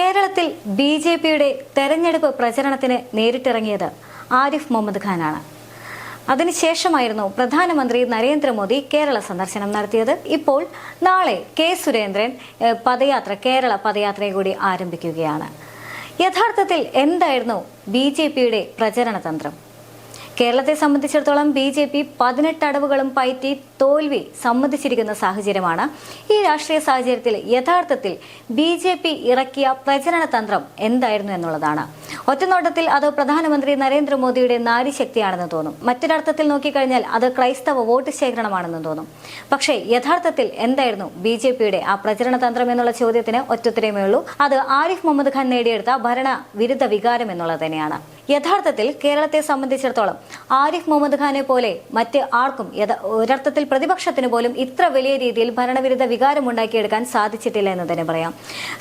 കേരളത്തിൽ ബി.ജെ.പിയുടെ തെരഞ്ഞെടുപ്പ് പ്രചരണത്തിന് നേരിട്ടിറങ്ങിയത് ആരിഫ് മുഹമ്മദ് ഖാനാണ്. അതിനുശേഷമായിരുന്നു പ്രധാനമന്ത്രി നരേന്ദ്രമോദി കേരള സന്ദർശനം നടത്തിയത്. ഇപ്പോൾ നാളെ കെ സുരേന്ദ്രൻ കേരള പദയാത്രയെ കൂടി ആരംഭിക്കുകയാണ്. യഥാർത്ഥത്തിൽ എന്തായിരുന്നു ബി.ജെ.പിയുടെ പ്രചരണ തന്ത്രം? കേരളത്തെ സംബന്ധിച്ചിടത്തോളം ബി.ജെ.പി 18 അടവുകളും പയറ്റി തോൽവി സമ്മതിച്ചിരിക്കുന്ന സാഹചര്യമാണ്. ഈ രാഷ്ട്രീയ സാഹചര്യത്തിൽ യഥാർത്ഥത്തിൽ ബി.ജെ.പി ഇറക്കിയ പ്രചരണ തന്ത്രം എന്തായിരുന്നു എന്നുള്ളതാണ്. ഒറ്റനോട്ടത്തിൽ അത് പ്രധാനമന്ത്രി നരേന്ദ്രമോദിയുടെ നാരീശക്തിയാണെന്ന് തോന്നും. മറ്റൊരർത്ഥത്തിൽ നോക്കിക്കഴിഞ്ഞാൽ അത് ക്രൈസ്തവ വോട്ട് ശേഖരണമാണെന്ന് തോന്നും. പക്ഷേ യഥാർത്ഥത്തിൽ എന്തായിരുന്നു ബി.ജെ.പിയുടെ ആ പ്രചരണ തന്ത്രം എന്നുള്ള ചോദ്യത്തിന് ഒറ്റുത്തരമേ ഉള്ളൂ. അത് ആരിഫ് മുഹമ്മദ് ഖാൻ നേടിയെടുത്ത ഭരണവിരുദ്ധ വികാരം എന്നുള്ളത് തന്നെയാണ്. യഥാർത്ഥത്തിൽ കേരളത്തെ സംബന്ധിച്ചിടത്തോളം ആരിഫ് മുഹമ്മദ് ഖാനെ പോലെ മറ്റ് ആർക്കും ഒരർത്ഥത്തിൽ പ്രതിപക്ഷത്തിന് പോലും ഇത്ര വലിയ രീതിയിൽ ഭരണവിരുദ്ധ വികാരം ഉണ്ടാക്കിയെടുക്കാൻ സാധിച്ചിട്ടില്ല എന്ന് തന്നെ പറയാം.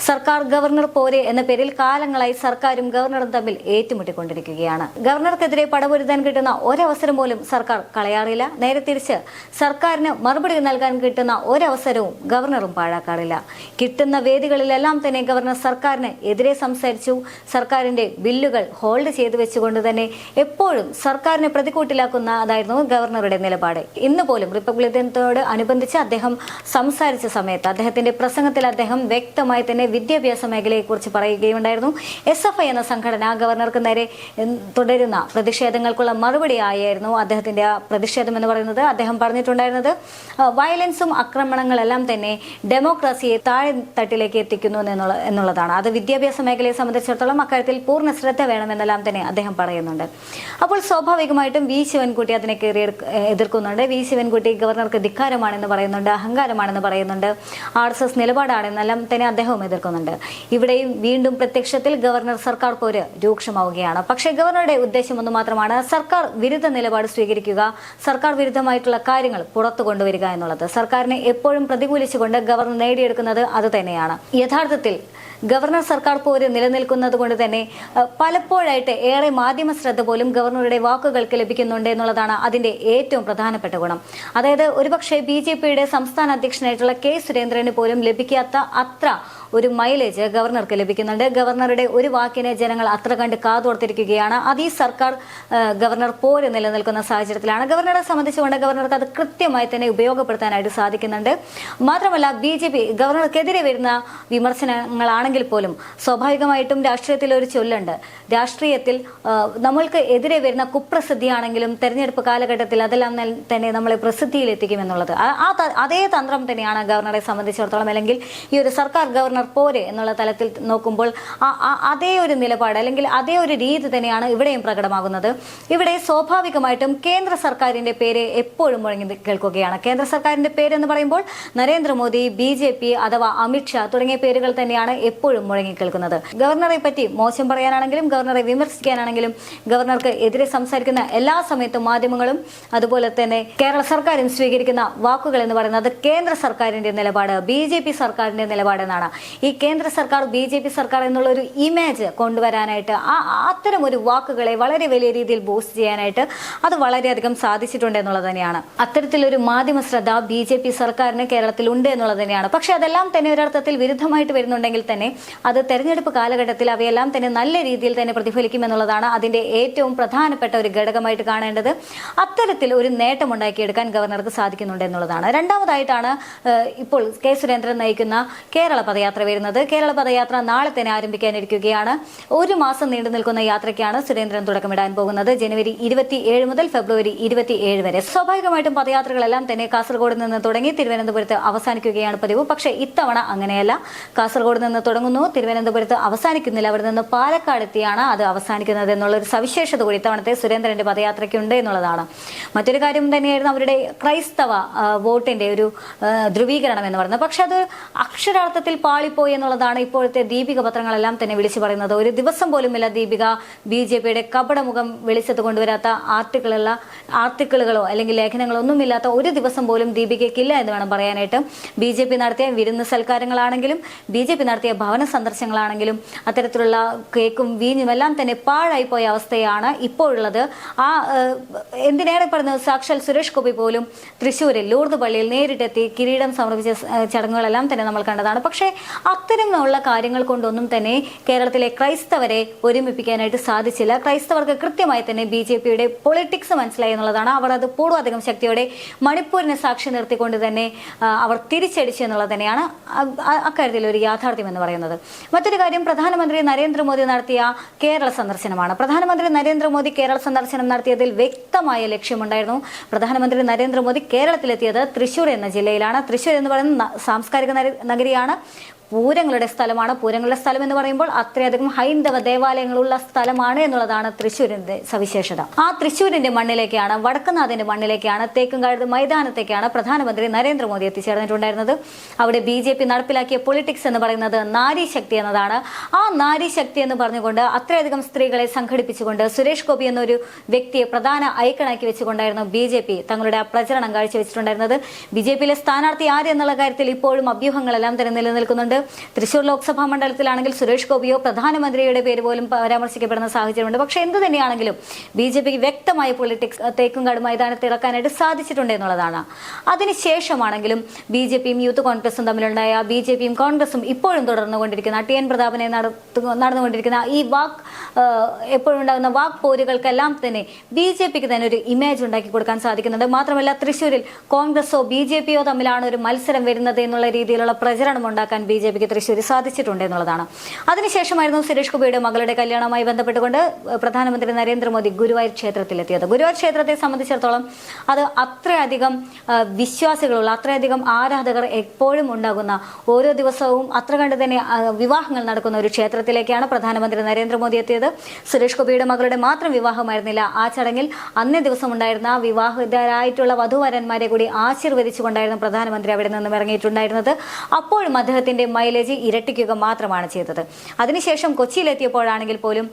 സർക്കാർ ഗവർണർ പോരെ എന്ന പേരിൽ കാലങ്ങളായി സർക്കാരും ഗവർണറും തമ്മിൽ ഏറ്റുമുട്ടിക്കൊണ്ടിരിക്കുകയാണ്. ഗവർണർക്കെതിരെ പടപൊരുതാൻ കിട്ടുന്ന ഒരവസരം പോലും സർക്കാർ കളയാറില്ല. നേരെ തിരിച്ച് സർക്കാരിന് മറുപടി നൽകാൻ കിട്ടുന്ന ഒരവസരവും ഗവർണറും പാഴാക്കാറില്ല. കിട്ടുന്ന വേദികളിലെല്ലാം തന്നെ ഗവർണർ സർക്കാരിന് എതിരെ സംസാരിച്ചു. സർക്കാരിന്റെ ബില്ലുകൾ ഹോൾഡ് ചെയ്തു വെച്ചുകൊണ്ട് തന്നെ എപ്പോഴും സർക്കാരിനെ പ്രതികൂട്ടിലാക്കുന്നതായിരുന്നു ഗവർണറുടെ നിലപാട്. ഇന്ന് പോലും റിപ്പബ്ലിക് ദിനത്തോട് അനുബന്ധിച്ച് അദ്ദേഹം സംസാരിച്ച സമയത്ത് അദ്ദേഹത്തിന്റെ പ്രസംഗത്തിൽ അദ്ദേഹം വ്യക്തമായി തന്നെ വിദ്യാഭ്യാസ മേഖലയെക്കുറിച്ച് പറയുകയുണ്ടായിരുന്നു. SFI എന്ന സംഘടന ഗവർണർക്ക് നേരെ തുടരുന്ന പ്രതിഷേധങ്ങൾക്കുള്ള മറുപടിയായിരുന്നു അദ്ദേഹത്തിന്റെ ആ പ്രതിഷേധം എന്ന് പറയുന്നത്. അദ്ദേഹം പറഞ്ഞിട്ടുണ്ടായിരുന്നത് വയലൻസും ആക്രമണങ്ങളെല്ലാം തന്നെ ഡെമോക്രസിയെ താഴെത്തട്ടിലേക്ക് എത്തിക്കുന്നു എന്നുള്ളതാണ്. അത് വിദ്യാഭ്യാസ മേഖലയെ സംബന്ധിച്ചിടത്തോളം അക്കാര്യത്തിൽ പൂർണ്ണ ശ്രദ്ധ വേണമെന്നെല്ലാം തന്നെ അദ്ദേഹം പറയുന്നുണ്ട്. അപ്പോൾ സ്വാഭാവികമായിട്ടും വി ശിവൻകുട്ടി അതിനെ എതിർക്കുന്നുണ്ട്. വി ശിവൻകുട്ടി ഗവർണർക്ക് ധിക്കാരമാണെന്ന് പറയുന്നുണ്ട്, അഹങ്കാരമാണെന്ന് പറയുന്നുണ്ട്, RSS നിലപാടാണെന്നെല്ലാം തന്നെ അദ്ദേഹവും എതിർക്കുന്നുണ്ട്. ഇവിടെയും വീണ്ടും പ്രത്യക്ഷത്തിൽ ഗവർണർ സർക്കാർ പോര് രൂക്ഷമാവുകയാണ്. പക്ഷേ ഗവർണറുടെ ഉദ്ദേശം ഒന്ന് മാത്രമാണ്, സർക്കാർ വിരുദ്ധ നിലപാട് സ്വീകരിക്കുക, സർക്കാർ വിരുദ്ധമായിട്ടുള്ള കാര്യങ്ങൾ പുറത്തു കൊണ്ടുവരിക എന്നുള്ളത്. സർക്കാരിനെ എപ്പോഴും പ്രതികൂലിച്ചുകൊണ്ട് ഗവർണർ നേടിയെടുക്കുന്നത് അത് തന്നെയാണ്. യഥാർത്ഥത്തിൽ ഗവർണർ സർക്കാർ പോര് നിലനിൽക്കുന്നത് കൊണ്ട് തന്നെ പലപ്പോഴായിട്ട് ഏറെ മാധ്യമ ശ്രദ്ധ പോലും ഗവർണറുടെ വാക്കുകൾക്ക് ലഭിക്കുന്നുണ്ട് എന്നുള്ളതാണ് അതിന്റെ ഏറ്റവും പ്രധാനപ്പെട്ട ഗുണം. അതായത് ഒരുപക്ഷെ ബി.ജെ.പിയുടെ സംസ്ഥാന അധ്യക്ഷനായിട്ടുള്ള കെ സുരേന്ദ്രന് പോലും ലഭിക്കാത്ത അത്ര ഒരു മൈലേജ് ഗവർണർക്ക് ലഭിക്കുന്നുണ്ട്. ഗവർണറുടെ ഒരു വാക്കിന് ജനങ്ങൾ അത്ര കണ്ട് കാതോർത്തിരിക്കുകയാണ്. അത് ഈ സർക്കാർ ഗവർണർ പോര് നിലനിൽക്കുന്ന സാഹചര്യത്തിലാണ്. ഗവർണറെ സംബന്ധിച്ചുകൊണ്ട് ഗവർണർക്ക് അത് കൃത്യമായി തന്നെ ഉപയോഗപ്പെടുത്താനായിട്ട് സാധിക്കുന്നുണ്ട്. മാത്രമല്ല ബി.ജെ.പി ഗവർണർക്കെതിരെ വരുന്ന വിമർശനങ്ങളാണെങ്കിൽ പോലും സ്വാഭാവികമായിട്ടും രാഷ്ട്രീയത്തിൽ ഒരു ചൊല്ലുണ്ട്. രാഷ്ട്രീയത്തിൽ നമ്മൾക്ക് എതിരെ വരുന്ന കുപ്രസിദ്ധിയാണെങ്കിലും തെരഞ്ഞെടുപ്പ് കാലഘട്ടത്തിൽ അതെല്ലാം തന്നെ നമ്മളെ പ്രസിദ്ധിയിലെത്തിക്കുമെന്നുള്ളത് അതേ തന്ത്രം തന്നെയാണ് ഗവർണറെ സംബന്ധിച്ചിടത്തോളം. അല്ലെങ്കിൽ ഈ ഒരു സർക്കാർ ഗവർണർ പോരെ എന്നുള്ള തലത്തിൽ നോക്കുമ്പോൾ അതേ ഒരു നിലപാട് അല്ലെങ്കിൽ അതേ ഒരു രീതി തന്നെയാണ് ഇവിടെയും പ്രകടമാകുന്നത്. ഇവിടെ സ്വാഭാവികമായിട്ടും കേന്ദ്ര സർക്കാരിന്റെ പേര് എപ്പോഴും മുഴങ്ങി കേൾക്കുകയാണ്. കേന്ദ്ര സർക്കാരിന്റെ പേരെന്ന് പറയുമ്പോൾ നരേന്ദ്രമോദി, ബി.ജെ.പി അഥവാ അമിത്ഷാ തുടങ്ങിയ പേരുകൾ തന്നെയാണ് എപ്പോഴും മുഴങ്ങി കേൾക്കുന്നത്. ഗവർണറെ പറ്റി മോശം പറയാനാണെങ്കിലും ഗവർണറെ വിമർശിക്കാനാണെങ്കിലും ഗവർണർക്ക് എതിരെ സംസാരിക്കുന്ന എല്ലാ സമയത്തും മാധ്യമങ്ങളും അതുപോലെ തന്നെ കേരള സർക്കാരും സ്വീകരിക്കുന്ന വാക്കുകൾ എന്ന് പറയുന്നത് കേന്ദ്ര സർക്കാരിന്റെ നിലപാട്, ബി.ജെ.പി സർക്കാരിന്റെ നിലപാട് എന്നാണ്. ഈ കേന്ദ്ര സർക്കാർ, ബി.ജെ.പി സർക്കാർ എന്നുള്ള ഒരു ഇമേജ് കൊണ്ടുവരാനായിട്ട് അത്തരം ഒരു വാക്കുകളെ വളരെ വലിയ രീതിയിൽ ബൂസ്റ്റ് ചെയ്യാനായിട്ട് അത് വളരെയധികം സാധിച്ചിട്ടുണ്ട് എന്നുള്ളത് തന്നെയാണ്. അത്തരത്തിലൊരു മാധ്യമ ശ്രദ്ധ ബി.ജെ.പി സർക്കാരിന് കേരളത്തിൽ ഉണ്ട് എന്നുള്ളത് തന്നെയാണ്. പക്ഷെ അതെല്ലാം തന്നെ ഒരർത്ഥത്തിൽ വിരുദ്ധമായിട്ട് വരുന്നുണ്ടെങ്കിൽ തന്നെ അത് തെരഞ്ഞെടുപ്പ് കാലഘട്ടത്തിൽ അവയെല്ലാം തന്നെ നല്ല രീതിയിൽ തന്നെ പ്രതിഫലിക്കും എന്നുള്ളതാണ് അതിന്റെ ഏറ്റവും പ്രധാനപ്പെട്ട ഒരു ഘടകമായിട്ട് കാണേണ്ടത്. അത്തരത്തിൽ ഒരു നേട്ടം ഉണ്ടാക്കിയെടുക്കാൻ ഗവർണർക്ക് സാധിക്കുന്നുണ്ട് എന്നുള്ളതാണ്. രണ്ടാമതായിട്ടാണ് ഇപ്പോൾ കെ സുരേന്ദ്രൻ നയിക്കുന്ന കേരള പദയാത്ര വരുന്നത്. കേരള പദയാത്ര നാളെ തന്നെ ആരംഭിക്കാനിരിക്കുകയാണ്. ഒരു മാസം നീണ്ടു നിൽക്കുന്ന യാത്രയ്ക്കാണ് സുരേന്ദ്രൻ തുടക്കമിടാൻ പോകുന്നത്. ജനുവരി 27 മുതൽ ഫെബ്രുവരി 27 വരെ. സ്വാഭാവികമായിട്ടും പദയാത്രകളെല്ലാം തന്നെ കാസർഗോഡ് നിന്ന് തുടങ്ങി തിരുവനന്തപുരത്ത് അവസാനിക്കുകയാണ് പതിവ്. പക്ഷേ ഇത്തവണ അങ്ങനെയല്ല. കാസർഗോഡ് നിന്ന് തുടങ്ങുന്നു, തിരുവനന്തപുരത്ത് അവസാനിക്കുന്നില്ല, അവിടെ നിന്ന് പാലക്കാട് എത്തിയാണ് അത് അവസാനിക്കുന്നത് എന്നുള്ളൊരു സവിശേഷത കൂടി ഇത്തവണത്തെ സുരേന്ദ്രന്റെ പദയാത്രയ്ക്കുണ്ട് എന്നുള്ളതാണ്. മറ്റൊരു കാര്യം തന്നെയായിരുന്നു അവരുടെ ക്രൈസ്തവ വോട്ടിന്റെ ഒരു ധ്രുവീകരണം എന്ന് പറയുന്നത്. പക്ഷെ അത് അക്ഷരാർത്ഥത്തിൽ പാളിപ്പോയി എന്നുള്ളതാണ് ഇപ്പോഴത്തെ ദീപിക പത്രങ്ങളെല്ലാം തന്നെ വിളിച്ചു പറയുന്നത്. ഒരു ദിവസം പോലുമില്ല ദീപിക ബി.ജെ.പിയുടെ കപടമുഖം വെളിച്ചത്ത് കൊണ്ടുവരാത്ത ആർട്ടിക്കിളുകളോ അല്ലെങ്കിൽ ലേഖനങ്ങളോ ഒന്നുമില്ലാത്ത ഒരു ദിവസം പോലും ദീപികയ്ക്കില്ല എന്ന് വേണം പറയാനായിട്ട്. ബി.ജെ.പി നടത്തിയ വിരുന്ന് സൽക്കാരങ്ങളാണെങ്കിലും ബി.ജെ.പി നടത്തിയ ഭവന സന്ദർശനങ്ങളാണെങ്കിലും അത്തരത്തിലുള്ള കേക്കും വീഞ്ഞും എല്ലാം തന്നെ പാഴായിപ്പോയ അവസ്ഥയാണ് ഇപ്പോഴുള്ളത്. എന്തിനേറെ പറഞ്ഞത് സാക്ഷാൽ സുരേഷ് ഗോപി പോലും തൃശ്ശൂരിൽ ലൂർദ് പള്ളിയിൽ നേരിട്ടെത്തി കിരീടം സമർപ്പിച്ച ചടങ്ങുകളെല്ലാം തന്നെ നമ്മൾ കണ്ടതാണ്. പക്ഷേ അത്തരമുള്ള കാര്യങ്ങൾ കൊണ്ടൊന്നും തന്നെ കേരളത്തിലെ ക്രൈസ്തവരെ ഒരുമിപ്പിക്കാനായിട്ട് സാധിച്ചില്ല. ക്രൈസ്തവർക്ക് കൃത്യമായി തന്നെ BJPയുടെ പൊളിറ്റിക്സ് മനസ്സിലായി എന്നുള്ളതാണ്. അവർ അത് പൂർവാധികം ശക്തിയോടെ മണിപ്പൂരിനെ സാക്ഷി നിർത്തിക്കൊണ്ട് തന്നെ അവർ തിരിച്ചടിച്ചു എന്നുള്ളത് തന്നെയാണ് അക്കാര്യത്തിൽ ഒരു യാഥാർത്ഥ്യം എന്ന് പറയുന്നത്. മറ്റൊരു കാര്യം, പ്രധാനമന്ത്രി നരേന്ദ്രമോദി നടത്തിയ കേരള സന്ദർശനമാണ്. പ്രധാനമന്ത്രി നരേന്ദ്രമോദി കേരള സന്ദർശനം നടത്തിയതിൽ വ്യക്തമായ ലക്ഷ്യമുണ്ടായിരുന്നു. പ്രധാനമന്ത്രി നരേന്ദ്രമോദി കേരളത്തിലെത്തിയത് തൃശ്ശൂർ എന്ന ജില്ലയിലാണ്. തൃശ്ശൂർ എന്ന് പറയുന്ന സാംസ്കാരിക നഗരിയാണ്, പൂരങ്ങളുടെ സ്ഥലമാണ്. പൂരങ്ങളുടെ സ്ഥലം എന്ന് പറയുമ്പോൾ അത്രയധികം ഹൈന്ദവ ദേവാലയങ്ങളുള്ള സ്ഥലമാണ് എന്നുള്ളതാണ് തൃശ്ശൂരിന്റെ സവിശേഷത. ആ തൃശ്ശൂരിന്റെ മണ്ണിലേക്കാണ്, വടക്കുന്നാഥിന്റെ മണ്ണിലേക്കാണ്, തേക്കുംകാട് മൈതാനത്തേക്കാണ് പ്രധാനമന്ത്രി നരേന്ദ്രമോദി എത്തിച്ചേർന്നിട്ടുണ്ടായിരുന്നത്. അവിടെ BJP നടപ്പിലാക്കിയ പൊളിറ്റിക്സ് എന്ന് പറയുന്നത് നാരീശക്തി എന്നതാണ്. ആ നാരീശക്തി എന്ന് പറഞ്ഞുകൊണ്ട് അത്രയധികം സ്ത്രീകളെ സംഘടിപ്പിച്ചുകൊണ്ട് സുരേഷ് ഗോപി എന്നൊരു വ്യക്തിയെ പ്രധാന ഐക്കണാക്കി വെച്ചുകൊണ്ടായിരുന്നു BJP തങ്ങളുടെ പ്രചരണം കാഴ്ചവെച്ചിട്ടുണ്ടായിരുന്നത്. BJPയിലെ സ്ഥാനാർത്ഥി ആര് എന്നുള്ള കാര്യത്തിൽ ഇപ്പോഴും അഭ്യൂഹങ്ങളെല്ലാം തന്നെ നിലനിൽക്കുന്നുണ്ട്. തൃശൂർ ലോക്സഭാ മണ്ഡലത്തിലാണെങ്കിൽ സുരേഷ് ഗോപിയോ പ്രധാനമന്ത്രിയുടെ പേര് പോലും പരാമർശിക്കപ്പെടുന്ന സാഹചര്യമുണ്ട്. പക്ഷേ എന്ത് തന്നെയാണെങ്കിലും BJPക്ക് വ്യക്തമായ പൊളിറ്റിക്സ് തേക്കുംകാട് മൈതാനത്ത് ഇറക്കാനായിട്ട് സാധിച്ചിട്ടുണ്ട് എന്നുള്ളതാണ്. അതിനുശേഷമാണെങ്കിലും BJPയും യൂത്ത് കോൺഗ്രസും തമ്മിലുണ്ടായ BJPയും കോൺഗ്രസും ഇപ്പോഴും തുടർന്നുകൊണ്ടിരിക്കുന്ന TN പ്രതാപനെ നടന്നുകൊണ്ടിരിക്കുന്ന ഈ എപ്പോഴും ഉണ്ടാകുന്ന വാക്ക് പോരുകൾക്കെല്ലാം തന്നെ BJPക്ക് തന്നെ ഒരു ഇമേജ് ഉണ്ടാക്കി കൊടുക്കാൻ സാധിക്കുന്നുണ്ട്. മാത്രമല്ല തൃശ്ശൂരിൽ കോൺഗ്രസോ BJPയോ തമ്മിലാണ് ഒരു മത്സരം വരുന്നത് എന്നുള്ള രീതിയിലുള്ള പ്രചരണം ഉണ്ടാക്കാൻ BJPക്ക് തൃശ്ശൂർ സാധിച്ചിട്ടുണ്ട് എന്നുള്ളതാണ്. അതിനുശേഷമായിരുന്നു സുരേഷ് ഗോപിയുടെ മകളുടെ കല്യാണവുമായി ബന്ധപ്പെട്ടുകൊണ്ട് പ്രധാനമന്ത്രി നരേന്ദ്രമോദി ഗുരുവായൂർ ക്ഷേത്രത്തിലെത്തിയത്. ഗുരുവായൂർ ക്ഷേത്രത്തെ സംബന്ധിച്ചിടത്തോളം അത് അത്രയധികം വിശ്വാസികളുള്ള, അത്രയധികം ആരാധകർ എപ്പോഴും ഉണ്ടാകുന്ന, ഓരോ ദിവസവും അത്ര കണ്ട് തന്നെ വിവാഹങ്ങൾ നടക്കുന്ന ഒരു ക്ഷേത്രത്തിലേക്കാണ് പ്രധാനമന്ത്രി നരേന്ദ്രമോദി എത്തിയത്. സുരേഷ് ഗോപിയുടെ മകളുടെ മാത്രം വിവാഹമായിരുന്നില്ല ആ ചടങ്ങിൽ. അന്നേ ദിവസം ഉണ്ടായിരുന്ന വിവാഹിതരായിട്ടുള്ള വധുവരന്മാരെ കൂടി ആശീർവദിച്ചുകൊണ്ടായിരുന്നു പ്രധാനമന്ത്രി അവിടെ നിന്നും ഇറങ്ങിയിട്ടുണ്ടായിരുന്നത്. അപ്പോഴും അദ്ദേഹത്തിന്റെ മൈലേജ് ഇരട്ടിക്കുക മാത്രമാണ് ചെയ്തത്. അതിനുശേഷം കൊച്ചിയിലെത്തിയപ്പോഴാണെങ്കിൽ പോലും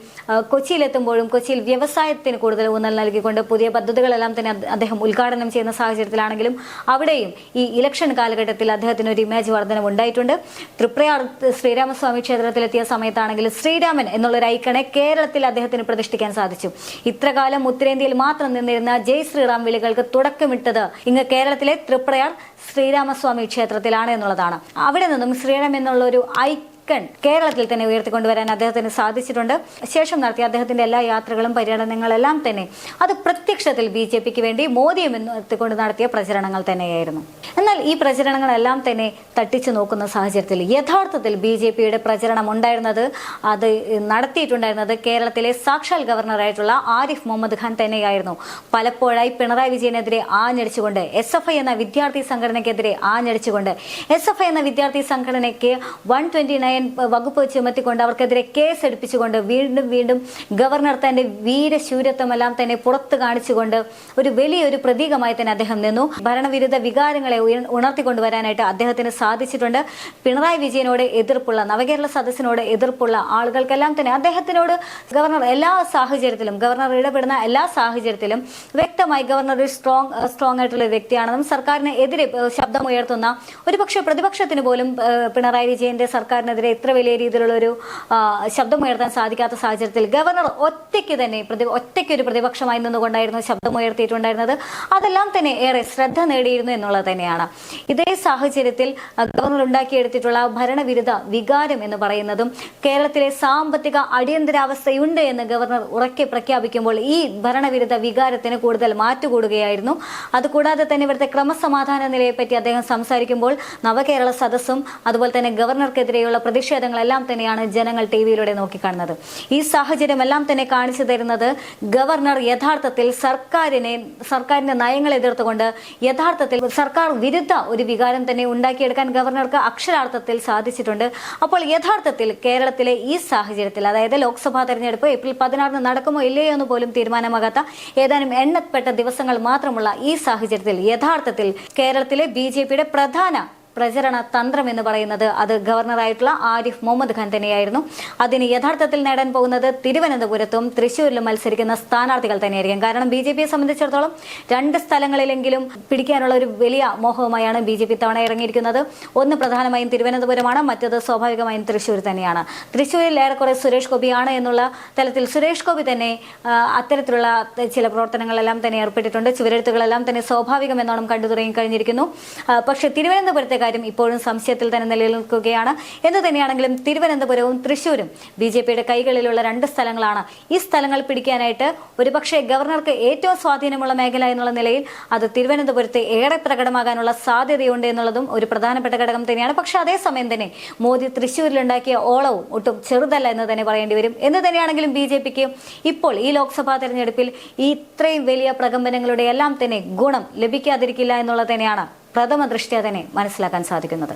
കൊച്ചിയിലെത്തുമ്പോഴും കൊച്ചിയിൽ വ്യവസായത്തിന് കൂടുതൽ ഊന്നൽ നൽകിക്കൊണ്ട് പുതിയ പദ്ധതികളെല്ലാം തന്നെ അദ്ദേഹം ഉദ്ഘാടനം ചെയ്യുന്ന സാഹചര്യത്തിലാണെങ്കിലും അവിടെയും ഈ ഇലക്ഷൻ കാലഘട്ടത്തിൽ അദ്ദേഹത്തിന് ഒരു ഇമേജ് വർധനം ഉണ്ടായിട്ടുണ്ട്. തൃപ്രയാർ ശ്രീരാമസ്വാമി ക്ഷേത്രത്തിലെത്തിയ സമയത്താണെങ്കിൽ ശ്രീരാമൻ എന്നുള്ളൊരു ഐക്കണെ കേരളത്തിൽ അദ്ദേഹത്തിന് പ്രതിഷ്ഠിക്കാൻ സാധിച്ചു. ഇത്രകാലം ഉത്തരേന്ത്യയിൽ മാത്രം നിന്നിരുന്ന ജയ് ശ്രീറാം വിളികൾക്ക് തുടക്കമിട്ടത് ഇങ്ങ് കേരളത്തിലെ തൃപ്രയാർ ശ്രീരാമസ്വാമി ക്ഷേത്രത്തിലാണ് എന്നുള്ളതാണ്. അവിടെ നിന്നും ശ്രീറാം എന്നുള്ള ഒരു കേരളത്തിൽ തന്നെ ഉയർത്തിക്കൊണ്ടുവരാൻ അദ്ദേഹത്തിന് സാധിച്ചിട്ടുണ്ട്. ശേഷം നടത്തിയ അദ്ദേഹത്തിന്റെ എല്ലാ യാത്രകളും പര്യടനങ്ങളെല്ലാം തന്നെ അത് പ്രത്യക്ഷത്തിൽ BJPക്ക് വേണ്ടി മോദിയെ മുൻനിർത്തിക്കൊണ്ട് നടത്തിയ പ്രചരണങ്ങൾ തന്നെയായിരുന്നു. എന്നാൽ ഈ പ്രചരണങ്ങളെല്ലാം തന്നെ തട്ടിച്ചു നോക്കുന്ന സാഹചര്യത്തിൽ യഥാർത്ഥത്തിൽ BJPയുടെ പ്രചരണം ഉണ്ടായിരുന്നത്, അത് നടത്തിയിട്ടുണ്ടായിരുന്നത് കേരളത്തിലെ സാക്ഷാൽ ഗവർണറായിട്ടുള്ള ആരിഫ് മുഹമ്മദ് ഖാൻ തന്നെയായിരുന്നു. പലപ്പോഴായി പിണറായി വിജയനെതിരെ ആഞ്ഞടിച്ചുകൊണ്ട്, SFI എന്ന വിദ്യാർത്ഥി സംഘടനയ്ക്കെതിരെ ആഞ്ഞടിച്ചുകൊണ്ട്, SFI എന്ന വിദ്യാർത്ഥി സംഘടനയ്ക്ക് 129 വകുപ്പ് ചുമത്തിക്കൊണ്ട് അവർക്കെതിരെ കേസ് എടുപ്പിച്ചുകൊണ്ട് വീണ്ടും ഗവർണർ തന്റെ വീരശൂരത്വമെല്ലാം തന്നെ പുറത്തു കാണിച്ചുകൊണ്ട് ഒരു വലിയൊരു പ്രതീകമായി തന്നെ അദ്ദേഹം നിന്നു. ഭരണവിരുദ്ധ വികാരങ്ങളെ ഉണർത്തിക്കൊണ്ടുവരാനായിട്ട് അദ്ദേഹത്തിന് സാധിച്ചിട്ടുണ്ട്. പിണറായി വിജയനോട് എതിർപ്പുള്ള, നവകേരള സദസ്സിനോട് എതിർപ്പുള്ള ആളുകൾക്കെല്ലാം തന്നെ അദ്ദേഹത്തിനോട് ഗവർണർ എല്ലാ സാഹചര്യത്തിലും, ഗവർണർ ഇടപെടുന്ന എല്ലാ സാഹചര്യത്തിലും വ്യക്തമായി ഗവർണർ ഒരു സ്ട്രോങ് ആയിട്ടുള്ള വ്യക്തിയാണെന്നും സർക്കാരിന് എതിരെ ശബ്ദമുയർത്തുന്ന, ഒരുപക്ഷെ പ്രതിപക്ഷത്തിന് പോലും പിണറായി വിജയന്റെ സർക്കാരിനെതിരെ ഇത്ര വലിയ രീതിയിലുള്ള ഒരു ശബ്ദമുയർത്താൻ സാധിക്കാത്ത സാഹചര്യത്തിൽ ഗവർണർ ഒറ്റയ്ക്കൊരു പ്രതിപക്ഷമായി നിന്നുകൊണ്ടായിരുന്നു ശബ്ദമുയർത്തിയിട്ടുണ്ടായിരുന്നത്. അതെല്ലാം തന്നെ ഏറെ ശ്രദ്ധ നേടിയിരുന്നു എന്നുള്ളത് തന്നെയാണ്. ഇതേ സാഹചര്യത്തിൽ ഗവർണർ ഉണ്ടാക്കിയെടുത്തിട്ടുള്ള ഭരണവിരുദ്ധ വികാരം എന്ന് പറയുന്നതും കേരളത്തിലെ സാമ്പത്തിക അടിയന്തരാവസ്ഥയുണ്ട് എന്ന് ഗവർണർ ഉറക്കെ പ്രഖ്യാപിക്കുമ്പോൾ ഈ ഭരണവിരുദ്ധ വികാരത്തിന് കൂടുതൽ മാറ്റുകൂടുകയായിരുന്നു. അതുകൂടാതെ തന്നെ ഇവിടുത്തെ ക്രമസമാധാന നിലയെ പറ്റി അദ്ദേഹം സംസാരിക്കുമ്പോൾ നവകേരള സദസ്സും അതുപോലെ തന്നെ ഗവർണർക്കെതിരെയുള്ള പ്രതിഷേധങ്ങളെല്ലാം തന്നെയാണ് ജനങ്ങൾ ടിവിയിലൂടെ നോക്കിക്കാണുന്നത്. ഈ സാഹചര്യം എല്ലാം തന്നെ കാണിച്ചു തരുന്നത് ഗവർണർ യഥാർത്ഥത്തിൽ സർക്കാരിന്റെ നയങ്ങൾ എതിർത്തുകൊണ്ട് യഥാർത്ഥത്തിൽ സർക്കാർ വിരുദ്ധ ഒരു വികാരം തന്നെ ഉണ്ടാക്കിയെടുക്കാൻ ഗവർണർക്ക് അക്ഷരാർത്ഥത്തിൽ സാധിച്ചിട്ടുണ്ട്. അപ്പോൾ യഥാർത്ഥത്തിൽ കേരളത്തിലെ ഈ സാഹചര്യത്തിൽ, അതായത് ലോക്സഭാ തെരഞ്ഞെടുപ്പ് ഏപ്രിൽ 16 നടക്കുമോ ഇല്ലയോ എന്ന് പോലും തീരുമാനമാകാത്ത ഏതാനും എണ്ണപ്പെട്ട ദിവസങ്ങൾ മാത്രമുള്ള ഈ സാഹചര്യത്തിൽ യഥാർത്ഥത്തിൽ കേരളത്തിലെ BJPയുടെ പ്രധാന പ്രചരണ തന്ത്രം എന്ന് പറയുന്നത് അത് ഗവർണറായിട്ടുള്ള ആരിഫ് മുഹമ്മദ് ഖാൻ തന്നെയായിരുന്നു. അതിന് യഥാർത്ഥത്തിൽ നേടാൻ പോകുന്നത് തിരുവനന്തപുരത്തും തൃശ്ശൂരിലും മത്സരിക്കുന്ന സ്ഥാനാർത്ഥികൾ തന്നെയായിരിക്കും. കാരണം BJPയെ സംബന്ധിച്ചിടത്തോളം 2 സ്ഥലങ്ങളിലെങ്കിലും പിടിക്കാനുള്ള ഒരു വലിയ മോഹവുമായാണ് BJP തവണ ഇറങ്ങിയിരിക്കുന്നത്. ഒന്ന് പ്രധാനമായും തിരുവനന്തപുരമാണ്, മറ്റത് സ്വാഭാവികമായും തൃശ്ശൂർ തന്നെയാണ്. തൃശ്ശൂരിൽ ഏറെക്കുറെ സുരേഷ് ഗോപിയാണ് എന്നുള്ള തലത്തിൽ സുരേഷ് ഗോപി തന്നെ അത്തരത്തിലുള്ള ചില പ്രവർത്തനങ്ങളെല്ലാം തന്നെ ഏർപ്പെട്ടിട്ടുണ്ട്. ചുവരെഴുത്തുകളെല്ലാം തന്നെ സ്വാഭാവികം എന്നോണം കണ്ടു തുടങ്ങി കഴിഞ്ഞിരിക്കുന്നു. പക്ഷേ തിരുവനന്തപുരത്തെ കാര്യം ഇപ്പോഴും സംശയത്തിൽ തന്നെ നിലനിൽക്കുകയാണ്. എന്ന് തന്നെയാണെങ്കിലും തിരുവനന്തപുരവും തൃശ്ശൂരും BJPയുടെ കൈകളിലുള്ള 2 സ്ഥലങ്ങളാണ്. ഈ സ്ഥലങ്ങൾ പിടിക്കാനായിട്ട് ഒരുപക്ഷെ ഗവർണർക്ക് ഏറ്റവും സ്വാധീനമുള്ള മേഖല എന്നുള്ള നിലയിൽ അത് തിരുവനന്തപുരത്തെ ഏറെ പ്രകടമാകാനുള്ള സാധ്യതയുണ്ട് എന്നുള്ളതും ഒരു പ്രധാനപ്പെട്ട ഘടകം തന്നെയാണ്. പക്ഷെ അതേസമയം തന്നെ മോദി തൃശ്ശൂരിലുണ്ടാക്കിയ ഓളവും ഒട്ടും ചെറുതല്ല എന്ന് തന്നെ പറയേണ്ടി വരും. എന്ന് തന്നെയാണെങ്കിലും BJPക്ക് ഇപ്പോൾ ഈ ലോക്സഭാ തെരഞ്ഞെടുപ്പിൽ ഈ ഇത്രയും വലിയ പ്രകമ്പനങ്ങളുടെ എല്ലാം തന്നെ ഗുണം ലഭിക്കാതിരിക്കില്ല എന്നുള്ളത് തന്നെയാണ് പ്രഥമ ദൃഷ്ട്യാ തന്നെ മനസ്സിലാക്കാൻ സാധിക്കുന്നത്.